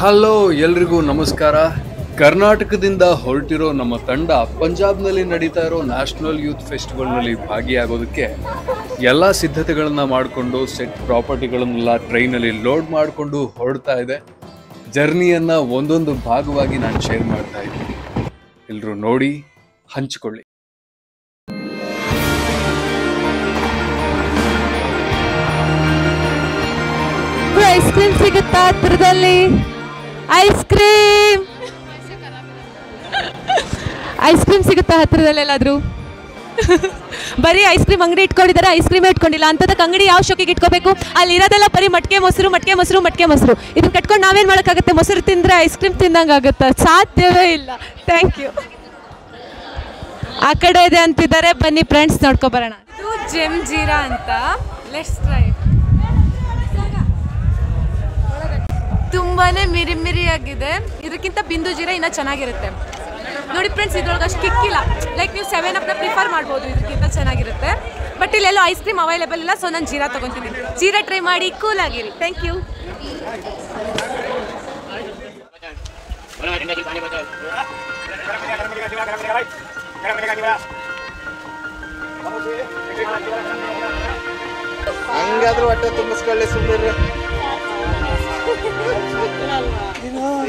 Hello ಎಲ್ರಿಗೂ ನಮಸ್ಕಾರ. ಕರ್ನಾಟಕದಿಂದ ಹೊರಟಿರೋ ನಮ್ಮ ತಂಡ ಪಂಜಾಬ್ನಲ್ಲಿ ನಡೀತಾ ಇರೋ ನ್ಯಾಷನಲ್ ಯೂತ್ ಫೆಸ್ಟಿವಲ್ನಲ್ಲಿ ಭಾಗಿಯಾಗೋದಕ್ಕೆ ಎಲ್ಲ ಸಿದ್ಧತೆಗಳನ್ನ ಮಾಡಿಕೊಂಡು ಸೆಟ್ ಪ್ರಾಪರ್ಟಿಗಳನ್ನೆಲ್ಲ ಟ್ರೈನಲ್ಲಿ ಲೋಡ್ ಮಾಡಿಕೊಂಡು ಹೊರಡ್ತಾ ಇದೆ. ಜರ್ನಿಯನ್ನು ಒಂದೊಂದು ಭಾಗವಾಗಿ ನಾನು ಶೇರ್ ಮಾಡ್ತಾ ಇದ್ದೀನಿ. ಎಲ್ಲರೂ ನೋಡಿ ಹಂಚಿಕೊಳ್ಳಿ. ಐಸ್ ಕ್ರೀಮ್ ಸಿಗುತ್ತಾ ಹತ್ರದಲ್ಲಿ? ಐಸ್ ಕ್ರೀಮ್ ಸಿಗುತ್ತಾ ಹತ್ರದಲ್ಲಿ ಎಲ್ಲಾದ್ರೂ? ಬರೀ ಐಸ್ ಕ್ರೀಮ್ ಅಂಗಡಿ ಇಟ್ಕೊಂಡಿದ್ದಾರೆ, ಐಸ್ ಕ್ರೀಮ್ ಇಟ್ಕೊಂಡಿಲ್ಲ. ಅಂತದಕ್ಕೆ ಅಂಗಡಿ ಯಾವ ಶೋಕಿಗೆ ಇಟ್ಕೋಬೇಕು? ಅಲ್ಲಿ ಇರೋದೆಲ್ಲ ಬರೀ ಮಟ್ಕೆ ಮೊಸರು. ಇದನ್ನ ಕಟ್ಕೊಂಡು ನಾವೇನು ಮಾಡೋಕ್ಕಾಗುತ್ತೆ? ಮೊಸರು ತಿಂದರೆ ಐಸ್ ಕ್ರೀಮ್ ತಿಂದಂಗೆ ಆಗುತ್ತೆ? ಸಾಧ್ಯವೇ ಇಲ್ಲ. Thank you. ಆ ಕಡೆ ಇದೆ ಅಂತಿದ್ದಾರೆ, ಬನ್ನಿ ಫ್ರೆಂಡ್ಸ್ ನೋಡ್ಕೊ ಬರೋಣ. ಇದು ಜೆಮ್ ಜೀರಾ ಅಂತ. Let's try. ತುಂಬಾನೇ ಮಿರಿಯಾಗಿದೆ. ಇದಕ್ಕಿಂತ ಬಿಂದು ಜೀರಾ ಇನ್ನೂ ಚೆನ್ನಾಗಿರುತ್ತೆ ನೋಡಿ ಫ್ರೆಂಡ್ಸ್. ಇದ್ರೊಳಗೆ ಅಷ್ಟು ಕಿಕ್ಕಿಲ್ಲ. ಲೈಕ್ ನೀವು 7 ಅಪ್ನ ಪ್ರಿಫರ್ ಮಾಡ್ಬೋದು, ಇದಕ್ಕಿಂತ ಚೆನ್ನಾಗಿರುತ್ತೆ. ಬಟ್ ಇಲ್ಲೆಲ್ಲೋ ಐಸ್ ಕ್ರೀಮ್ ಅವೈಲೇಬಲ್ ಇಲ್ಲ, ಸೊ ನಾನು ಜೀರಾ ತೊಗೊತಿದ್ದೀನಿ. ಜೀರಾ ಟ್ರೈ ಮಾಡಿ, ಕೂಲ್ ಆಗಿರಿ. Thank you. ಹಂಗಾದ್ರೂ ಹೊಟ್ಟೆ ತುಂಬಿಸ್ಕೊಳ್ಳಿ, ಸುಮ್ಮನೆ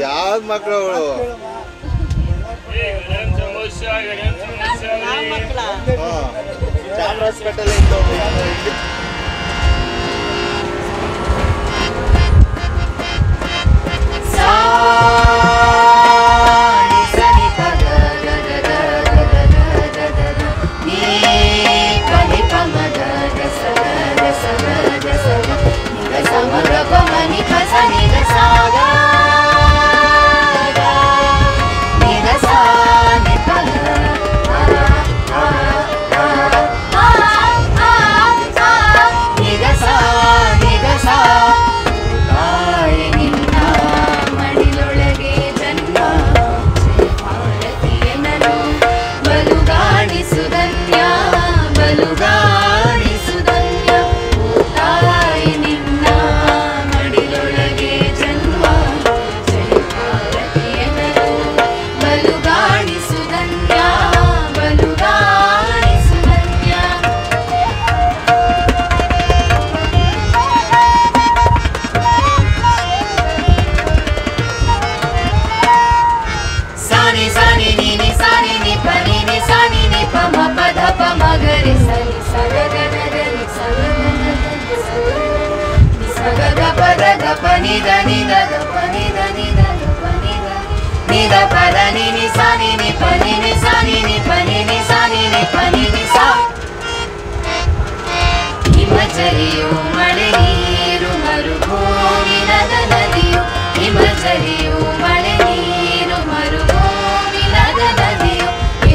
ಯಾವ್ದು ಮಕ್ಕಳು ಚಾಮರಾಜಪೇಟೆಲ್ಲ ಹಿಮಚರಿಯು ಮಳೆ ನೀರು ಮರುಭೂಮಿನದ ನದಿಯು. ಹಿಮಚರಿಯು ಮಳೆ ನೀರು ಮರುಭೂಮಿನದ ನದಿಯು.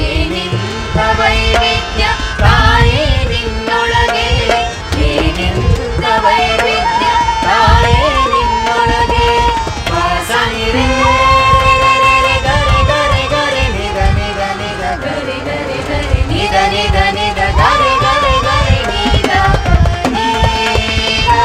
ಏನಿಂತ ವೈವಿಧ್ಯ ತಾಯೇ ನಿನ್ನೊಳಗೆ, ಏನಿಂತ ವೈವಿಧ್ಯ ತಾಯೇ ನಿನ್ನೊಳಗೆ. ವಾಸನಿರೇ ಗರೆ ಗರೆ ಗರೆ ನಿದ ನಿದ ನಿದ ಗರೆ ಗರೆ ಗರೆ ನಿದ ನಿದ ನಿದ ಗರೆ ಗರೆ ಗರೆ ನಿದ ನೀದ.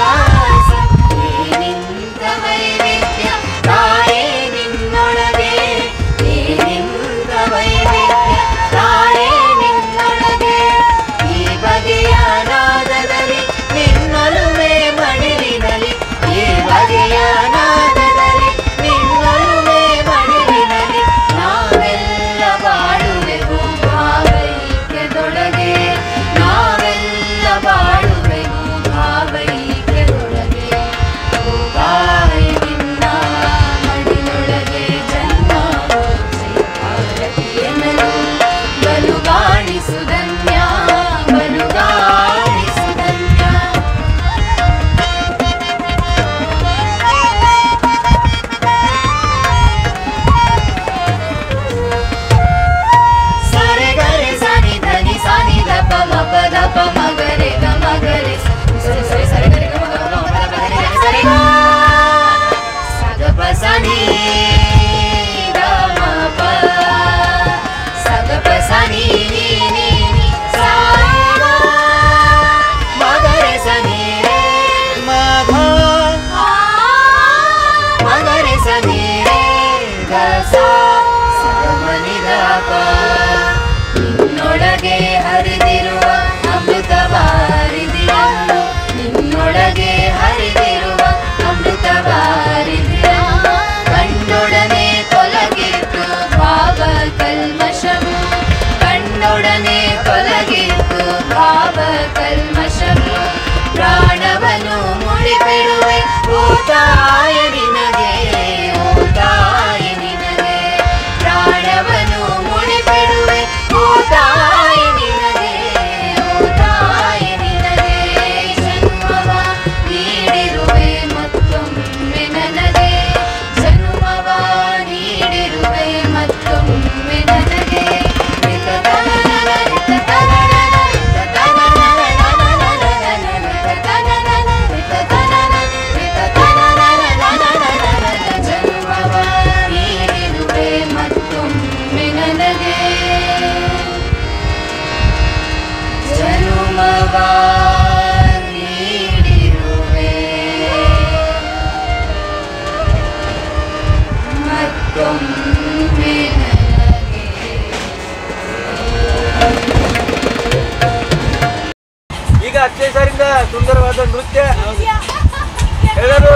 ನೃತ್ಯ ಎಲ್ಲರೂ